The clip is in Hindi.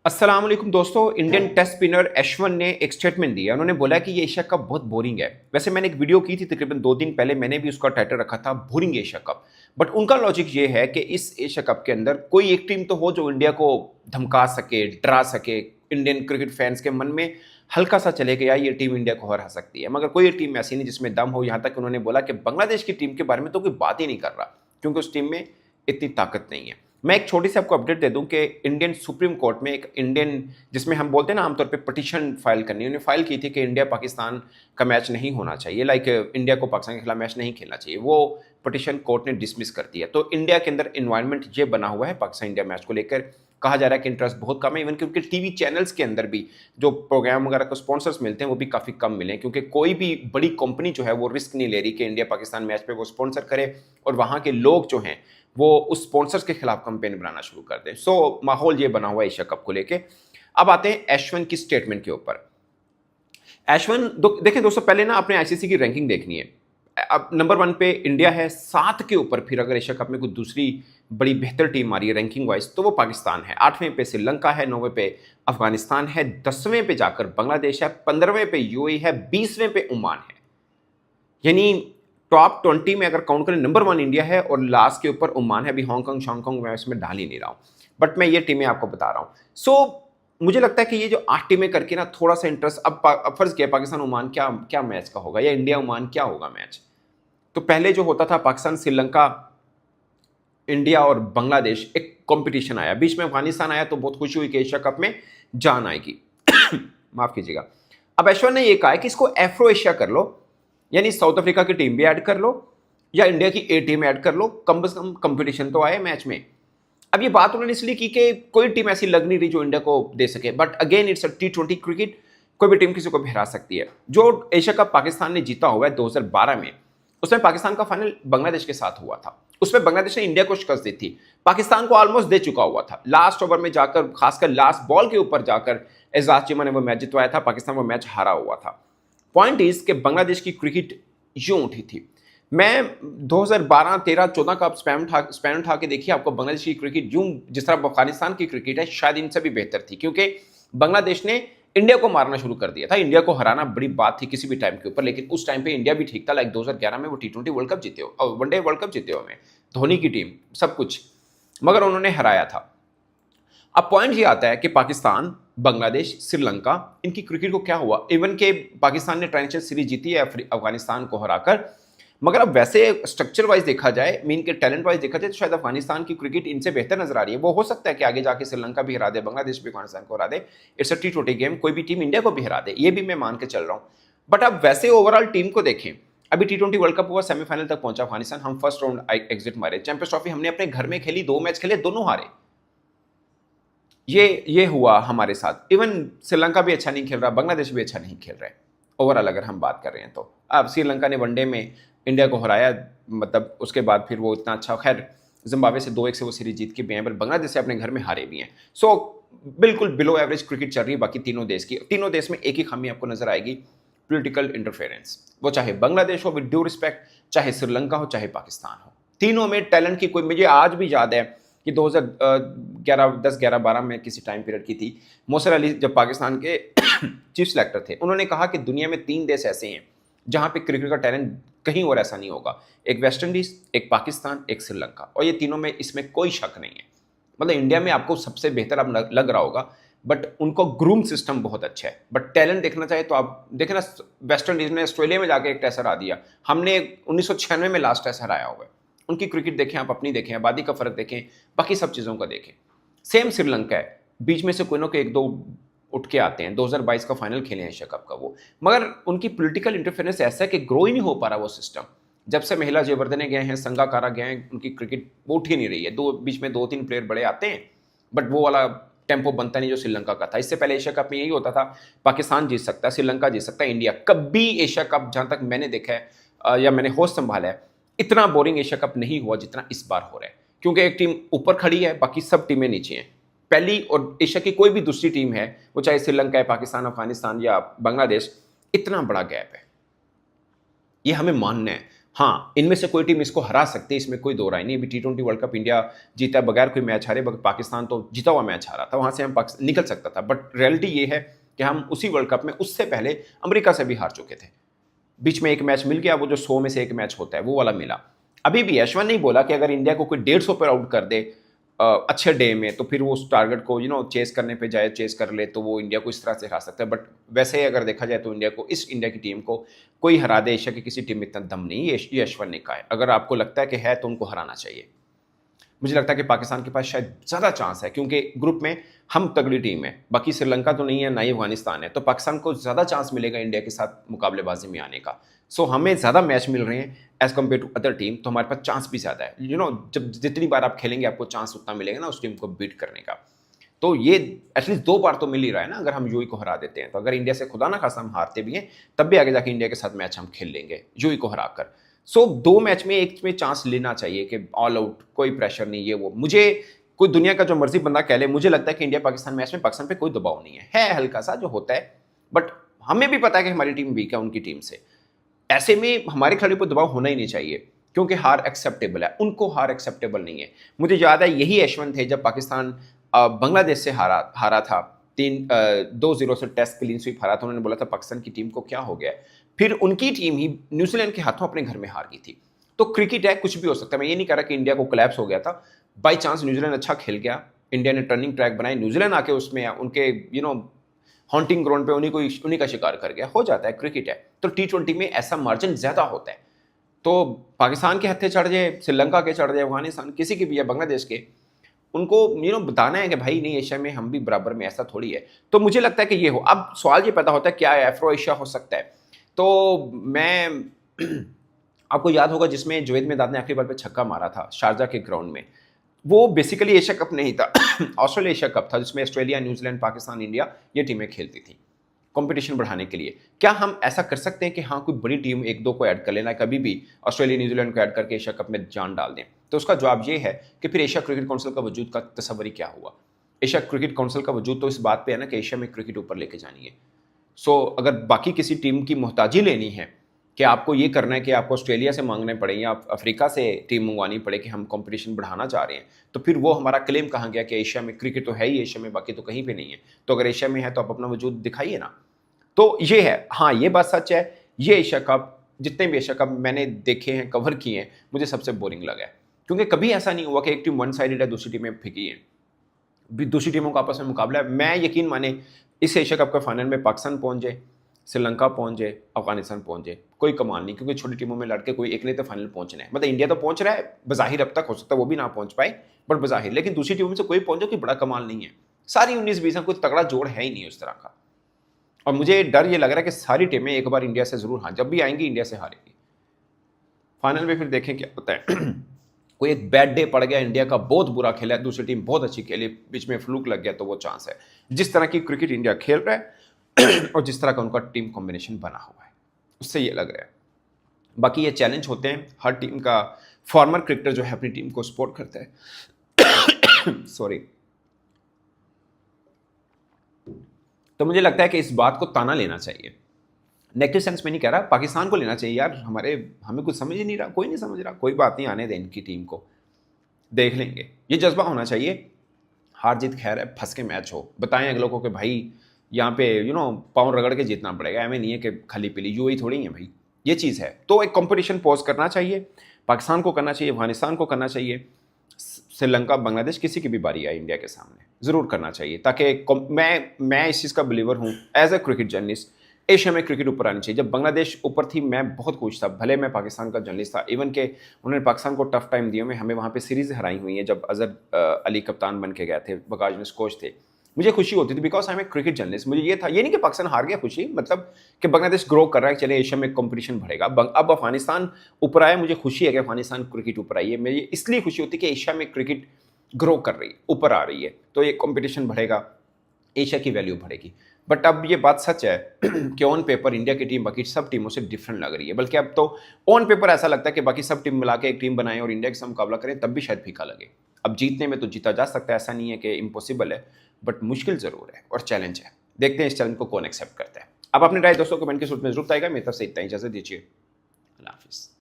अस्सलाम वालेकुम दोस्तों। इंडियन टेस्ट स्पिनर एशवन ने एक स्टेटमेंट दिया। उन्होंने बोला कि ये एशिया कप बहुत बोरिंग है। वैसे मैंने एक वीडियो की थी तकरीबन 2 दिन पहले, मैंने भी उसका टाइटल रखा था बोरिंग एशिया कप। बट उनका लॉजिक ये है कि इस एशिया कप के अंदर कोई एक टीम तो हो जो इंडिया को धमका सके, डरा सके, इंडियन क्रिकेट फैंस के मन में हल्का सा चले गया ये टीम इंडिया को हरा सकती है। मगर कोई एक टीम ऐसी नहीं जिसमें दम हो। यहाँ तक उन्होंने बोला कि बांग्लादेश की टीम के बारे में तो कोई बात ही नहीं कर रहा, क्योंकि उस टीम में इतनी ताकत नहीं है। मैं एक छोटी सी आपको अपडेट दे दूं कि इंडियन सुप्रीम कोर्ट में एक इंडियन, जिसमें हम बोलते हैं ना आमतौर पे पिटीशन फाइल करनी, उन्होंने फाइल की थी कि इंडिया पाकिस्तान का मैच नहीं होना चाहिए, लाइक इंडिया को पाकिस्तान के खिलाफ मैच नहीं खेलना चाहिए। वो पिटीशन कोर्ट ने डिसमिस कर दिया। तो इंडिया के अंदर इन्वायरमेंट ये बना हुआ है पाकिस्तान इंडिया मैच को लेकर। कहा जा रहा है कि इंटरेस्ट बहुत कम है। इवन कि उनके टीवी चैनल्स के अंदर भी जो प्रोग्राम वगैरह को स्पॉन्सर्स मिलते हैं वो भी काफ़ी कम मिले, क्योंकि कोई भी बड़ी कंपनी जो है वो रिस्क नहीं ले रही कि इंडिया पाकिस्तान मैच पे वो स्पॉन्सर करे और वहाँ के लोग जो हैं वो उस स्पॉन्सर्स के खिलाफ कंपेन बनाना शुरू कर दें। सो माहौल ये बना हुआ है एशिया कप को लेके। अब आते हैं एशवन की स्टेटमेंट के ऊपर। एशवन देखें दोस्तों, पहले ना अपने आईसीसी की रैंकिंग देखनी है। अब नंबर 1 पे इंडिया है, 7 के ऊपर फिर अगर एशिया कप में कोई दूसरी बड़ी बेहतर टीम आ रही है रैंकिंग वाइज तो वो पाकिस्तान है। 8वें पे श्रीलंका है, 9वें पे अफगानिस्तान है, 10वें पे जाकर बांग्लादेश है, 15वें पे यूएई है, 20वें पे ओमान है। यानी टॉप 20 में अगर काउंट करें नंबर 1 इंडिया है और लास्ट के ऊपर ओमान है। अभी हांगकांग शांगकांग मैं इसमें डाल ही नहीं रहा हूं, बट मैं ये टीमें आपको बता रहा हूं। सो मुझे लगता है कि ये जो 8 टीमें करके ना थोड़ा सा इंटरेस्ट, अब फर्ज किया पाकिस्तान ओमान क्या क्या मैच का होगा, या इंडिया ओमान क्या होगा मैच। तो पहले जो होता था पाकिस्तान श्रीलंका इंडिया और बांग्लादेश, एक कंपटीशन आया, बीच में अफगानिस्तान आया, तो बहुत खुशी हुई कि एशिया कप में जान आएगी। माफ कीजिएगा। अब ऐश्वर्य ने यह कहा है कि इसको एफ्रो एशिया कर लो, यानी साउथ अफ्रीका की टीम भी ऐड कर लो या इंडिया की ए टीम ऐड कर लो, कम से कम कंपटीशन तो आए मैच में। अब ये बात उन्होंने इसलिए की कि कोई टीम ऐसी लग नहीं रही जो इंडिया को दे सके। But again it's a T20 cricket, कोई भी टीम किसी को भी हरा सकती है। जो एशिया कप पाकिस्तान ने जीता हुआ है 2012 में, उसमें पाकिस्तान का फाइनल बांग्लादेश के साथ हुआ था। उसमें बांग्लादेश ने इंडिया को शिकस्त दी थी, पाकिस्तान को ऑलमोस्ट दे चुका हुआ था। लास्ट ओवर में जाकर, खासकर लास्ट बॉल के ऊपर जाकर एजाज चीमा ने वो मैच जितवाया था, पाकिस्तान वो मैच हारा हुआ था। पॉइंट इज कि बांग्लादेश की क्रिकेट यूं उठी थी। मैं 2012, 13, 14 का स्पैन उठा के देखिए, आपको बांग्लादेश की क्रिकेट यूं जिस तरह अफगानिस्तान की क्रिकेट है शायद इनसे भी बेहतर थी, क्योंकि बांग्लादेश ने इंडिया को मारना शुरू कर दिया था। इंडिया को हराना बड़ी बात थी किसी भी टाइम के ऊपर, लेकिन उस टाइम पे इंडिया भी ठीक था। लाइक 2011 में वो T20 वर्ल्ड कप जीते हो, वनडे वर्ल्ड कप जीते हो में, धोनी की टीम, सब कुछ, मगर उन्होंने हराया था। अब पॉइंट ये आता है कि पाकिस्तान, बांग्लादेश, श्रीलंका, इनकी क्रिकेट को क्या हुआ। इवन के पाकिस्तान ने ट्रांजिशन सीरीज जीती है अफगानिस्तान को हराकर, मगर अब वैसे स्ट्रक्चर वाइज देखा जाए, मीन के टैलेंट वाइज देखा जाए, तो शायद अफगानिस्तान की क्रिकेट इनसे बेहतर नजर आ रही है। वो हो सकता है कि आगे जाके श्रीलंका भी हरा दे, बांग्लादेश भी अफगानिस्तान को हरा दे। इट्स अ T20 गेम, कोई भी टीम इंडिया को भी हरा दे, ये भी मैं मान के चल रहा हूँ। बट अब वैसे ओवरऑल टीम को देखें, अभी T20 वर्ल्ड कप हुआ, सेमीफाइनल तक पहुंचा अफगानिस्तान, हम फर्स्ट राउंड एग्जिट मारे। चैंपियंस ट्रॉफी हमने अपने घर में खेली, 2 मैच खेले, दोनों हारे। ये हुआ हमारे साथ। इवन श्रीलंका भी अच्छा नहीं खेल रहा, बांग्लादेश भी अच्छा नहीं खेल रहे ओवरऑल अगर हम बात कर रहे हैं तो। अब श्रीलंका ने वनडे में इंडिया को हराया, मतलब उसके बाद फिर वो इतना अच्छा, खैर जिम्बाब्वे से 2-1 से वो सीरीज जीत के भी हैं, पर बांग्लादेश से अपने घर में हारे भी हैं। सो बिल्कुल बिलो एवरेज क्रिकेट चल रही है बाकी तीनों देश की। तीनों देश में एक ही खामी आपको नजर आएगी, पॉलिटिकल इंटरफेरेंस। वो चाहे बांग्लादेश हो, विद ड्यू रिस्पेक्ट, चाहे श्रीलंका हो, चाहे पाकिस्तान हो, तीनों में टैलेंट की कोई, मुझे आज भी याद है कि 2011, 10, 11, 12 में किसी टाइम पीरियड की थी, मोसर अली जब पाकिस्तान के चीफ सेलेक्टर थे, उन्होंने कहा कि दुनिया में 3 देश ऐसे हैं जहां पे क्रिकेट का टैलेंट कहीं और ऐसा नहीं होगा। एक वेस्ट इंडीज, एक पाकिस्तान, एक श्रीलंका, और ये तीनों में इसमें कोई शक नहीं है। मतलब इंडिया में आपको सबसे बेहतर अब लग रहा होगा, बट उनको ग्रूम सिस्टम बहुत अच्छा है। बट टैलेंट देखना चाहे तो आप देखें ना, वेस्ट इंडीज ने ऑस्ट्रेलिया में जाके एक टेस्ट हरा दिया, हमने 1996 में लास्ट टेस्ट हराया हुआ है। उनकी क्रिकेट देखें आप, अपनी देखें, आबादी का फर्क देखें, बाकी सब चीज़ों का देखें। सेम श्रीलंका है, बीच में से कोई ना कोई 1-2 उठ के आते हैं। 2022 का फाइनल खेले हैं एशिया कप का वो, मगर उनकी पॉलिटिकल इंटरफेरेंस ऐसा है कि ग्रो ही नहीं हो पा रहा वो सिस्टम। जब से महिला जयवर्धने गए हैं, संगाकारा गए हैं, उनकी क्रिकेट उठ ही नहीं रही है। बीच में 2-3 प्लेयर बड़े आते हैं, बट वो वाला टेम्पो बनता नहीं जो श्रीलंका का था। इससे पहले एशिया कप में यही होता था, पाकिस्तान जीत सकता है, श्रीलंका जीत सकता है, इंडिया कभी एशिया कप, जहां तक मैंने देखा है या मैंने होस्ट संभाला है, इतना बोरिंग एशिया कप नहीं हुआ जितना इस बार हो रहा है। क्योंकि एक टीम ऊपर खड़ी है, बाकी सब टीमें नीचे हैं। पहली और एशिया की कोई भी दूसरी टीम है, वो चाहे श्रीलंका है, पाकिस्तान, अफगानिस्तान या बांग्लादेश, इतना बड़ा गैप है, ये हमें मानना है। हाँ, इनमें से कोई टीम इसको हरा सकती है, इसमें कोई दो राय नहीं। अभी T20 वर्ल्ड कप इंडिया जीता बगैर कोई मैच हारे, पाकिस्तान तो जीता हुआ मैच हारा था, वहाँ से हम निकल सकता था। बट रियलिटी ये है कि हम उसी वर्ल्ड कप में उससे पहले अमेरिका से भी हार चुके थे। बीच में एक मैच मिल गया, वो जो 100 में से एक मैच होता है वो वाला मिला। अभी भी यशवंत नहीं बोला कि अगर इंडिया को कोई 150 पर आउट कर दे अच्छे डे में, तो फिर वो उस टारगेट को चेस करने पे जाए, चेस कर ले, तो वो इंडिया को इस तरह से हरा सकता है। बट वैसे अगर देखा जाए तो इंडिया की टीम को कोई हरा दे, एशिया की किसी टीम में इतना दम नहीं, ये यशवंत ने कहा है। अगर आपको लगता है कि है तो उनको हराना चाहिए। मुझे लगता है कि पाकिस्तान के पास शायद ज़्यादा चांस है, क्योंकि ग्रुप में हम तगड़ी टीम है, बाकी श्रीलंका तो नहीं है, ना ही अफगानिस्तान है, तो पाकिस्तान को ज़्यादा चांस मिलेगा इंडिया के साथ मुकाबलेबाजी में आने का। सो हमें ज़्यादा मैच मिल रहे हैं as compared to other team, तो हमारे पास चांस भी ज़्यादा है। जब जितनी बार आप खेलेंगे आपको चांस उतना मिलेगा ना उस टीम को बीट करने का। तो ये एटलीस्ट 2 बार तो मिल ही रहा है ना, अगर हम यूएई को हरा देते हैं तो। अगर इंडिया से खुदा ना खासा हम हारते भी हैं, तब भी आगे जाके इंडिया के साथ मैच हम खेल लेंगे यूएई को हराकर। सो 2 मैच में एक में चांस लेना चाहिए कि ऑल आउट, कोई प्रेशर नहीं, ये वो। मुझे कोई दुनिया का जो मर्जी बंदा कह ले, मुझे लगता है कि इंडिया पाकिस्तान मैच में पाकिस्तान पे कोई दबाव नहीं है हल्का सा जो होता है, बट हमें भी पता है कि हमारी टीम वीक है उनकी टीम से। ऐसे में हमारे खिलाड़ियों पर दबाव होना ही नहीं चाहिए, क्योंकि हार एक्सेप्टेबल है, उनको हार एक्सेप्टेबल नहीं है। मुझे याद है यही यशवंत थे जब पाकिस्तान बांग्लादेश से हारा था, 2-0 से टेस्ट क्लीन स्वीप हारा था। उन्होंने बोला था पाकिस्तान की टीम को क्या हो गया। फिर उनकी टीम ही न्यूजीलैंड के हाथों अपने घर में हार गई थी। तो क्रिकेट है, कुछ भी हो सकता है। मैं ये नहीं कह रहा कि इंडिया को कोलैप्स हो गया था, बाई चांस न्यूजीलैंड अच्छा खेल गया, इंडिया ने टर्निंग ट्रैक बनाई, न्यूजीलैंड आके उसमें उनके हॉन्टिंग ग्राउंड पे उन्हीं का शिकार कर गया। हो जाता है, क्रिकेट है। तो T20 में ऐसा मार्जिन ज़्यादा होता है। तो पाकिस्तान के हत्थे चढ़ जाए, श्रीलंका के चढ़ जाए, अफगानिस्तान किसी की भी है, बांग्लादेश के, उनको बताना है कि भाई नहीं, एशिया में हम भी बराबर में, ऐसा थोड़ी है। तो मुझे लगता है कि ये हो। अब सवाल ये पैदा होता है क्या एफ्रो एशिया हो सकता है। तो मैं आपको याद होगा जिसमें जुवेद मेहदाद ने आखिरी बॉल पे छक्का मारा था शारजा के ग्राउंड में, वो बेसिकली एशिया कप नहीं था ऑस्ट्रेलिया एशिया कप था, जिसमें ऑस्ट्रेलिया, न्यूजीलैंड, पाकिस्तान, इंडिया ये टीमें खेलती थी कंपटीशन बढ़ाने के लिए। क्या हम ऐसा कर सकते हैं कि हाँ कोई बड़ी टीम 1-2 को ऐड कर लेना है, कभी भी ऑस्ट्रेलिया, न्यूजीलैंड को ऐड करके एशिया कप में जान डाल दें? तो उसका जवाब ये है कि फिर एशिया क्रिकेट काउंसिल का वजूद का तस्वर ही क्या हुआ। एशिया क्रिकेट काउंसिल का वजूद तो इस बात पे है ना कि एशिया में क्रिकेट ऊपर लेके जानी है। सो अगर बाकी किसी टीम की मोहताजी लेनी है कि आपको ये करना है कि आपको ऑस्ट्रेलिया से मांगने पड़े या अफ्रीका से टीम मंगवानी पड़े कि हम कंपटीशन बढ़ाना चाह रहे हैं, तो फिर वो हमारा क्लेम कहाँ गया कि एशिया में क्रिकेट तो है ही एशिया में, बाकी तो कहीं पे नहीं है। तो अगर एशिया में है तो आप अपना वजूद दिखाइए ना। तो ये है, हाँ ये बात सच है, ये एशिया कप, जितने भी एशिया कप मैंने देखे हैं, कवर किए हैं, मुझे सबसे बोरिंग लगा है। क्योंकि कभी ऐसा नहीं हुआ कि एक टीम वन साइडेड है, दूसरी टीमें फिकी हैं, दूसरी टीमों का आपस में मुकाबला है। मैं यकीन माने इस एशिया कप के फाइनल में पाकिस्तान पहुंच जाए, श्रीलंका पहुंच जाए, अफगानिस्तान पहुंच जाए, कोई कमाल नहीं, क्योंकि छोटी टीमों में लड़के कोई एक ने तो फाइनल पहुंचना है। मतलब इंडिया तो पहुंच रहा है बज़ाहिर, अब तक हो सकता है वो भी ना पहुंच पाए, बट बज़ाहिर। लेकिन दूसरी टीमों में से कोई पहुंचे कोई बड़ा कमाल नहीं है। सारी 19-20 कोई तगड़ा जोड़ है ही नहीं उस तरह का। और मुझे डर ये लग रहा है कि सारी टीमें एक बार इंडिया से जरूर, हाँ जब भी आएंगी इंडिया से हारेगी फाइनल में। फिर देखें क्या होता है कोई एक बैड डे पड़ गया, इंडिया का बहुत बुरा खेला, दूसरी टीम बहुत अच्छी खेली, बीच में फ्लूक लग गया, तो वो चांस है। जिस तरह की क्रिकेट इंडिया खेल रहा है और जिस तरह का उनका टीम कॉम्बिनेशन बना हुआ है, उससे ये लग रहा है। बाकी ये चैलेंज होते हैं, हर टीम का फॉर्मर क्रिकेटर जो है अपनी टीम को सपोर्ट करता है सॉरी। तो मुझे लगता है कि इस बात को ताना लेना चाहिए, नेगेटिव सेंस में नहीं कह रहा, पाकिस्तान को लेना चाहिए यार, हमें कुछ समझ ही नहीं रहा, कोई नहीं समझ रहा, कोई बात नहीं, आने दें इनकी टीम को, देख लेंगे। ये जज्बा होना चाहिए, हार जीत खैर है, फंस के मैच हो, बताएं अगलों को कि भाई यहाँ पे पाँव रगड़ के जीतना पड़ेगा, ऐਵੇਂ नहीं है कि खाली पीली यूएई थोड़ी है भाई, ये चीज़ है। तो एक कंपटीशन पॉज करना चाहिए, पाकिस्तान को करना चाहिए, अफगानिस्तान को करना चाहिए, श्रीलंका, बांग्लादेश, किसी की भी बारी आए इंडिया के सामने ज़रूर करना चाहिए, ताकि मैं इस चीज़ का बिलीवर हूँ as a cricket journalist, Asia में क्रिकेट ऊपर आनी चाहिए। जब बांग्लादेश ऊपर थी मैं बहुत खुश था, भले मैं पाकिस्तान का जर्नलिस्ट था, इवन के उन्होंने पाकिस्तान को टफ टाइम दिया, में हमें वहाँ पे सीरीज़ हराई हुई है जब अजहर अली कप्तान बन के गए थे, बकाज कोच थे, मुझे खुशी होती थी because I am a cricket journalist. मुझे ये था, ये नहीं कि पाकिस्तान हार गया खुशी, मतलब कि बांग्लादेश ग्रो कर रहा है, चले एशिया में कंपटीशन बढ़ेगा। अब अफगानिस्तान ऊपर आया, मुझे खुशी है कि अफगानिस्तान क्रिकेट ऊपर आई है, मुझे इसलिए खुशी होती है कि एशिया में क्रिकेट ग्रो कर रही है, ऊपर आ रही है, तो ये कंपटीशन बढ़ेगा, एशिया की वैल्यू बढ़ेगी। बट अब ये बात सच है कि ऑन पेपर इंडिया की टीम बाकी सब टीमों से डिफरेंट लग रही है, बल्कि अब तो ऑन पेपर ऐसा लगता है कि बाकी सब टीम मिला के एक टीम बनाएं और इंडिया के साथ मुकाबला करें, तब भी शायद फीका लगे। अब जीतने में तो जीता जा सकता है, ऐसा नहीं है कि इम्पॉसिबल है, बट मुश्किल जरूर है और चैलेंज है। देखते हैं इस चैलेंज को कौन एक्सेप्ट करता है। अब अपने राय दोस्तों कमेंट के सूट में जरूर आएगा। मेरी तरफ से इतना ही, इजाजत दीजिए, अल्लाह हाफिज़।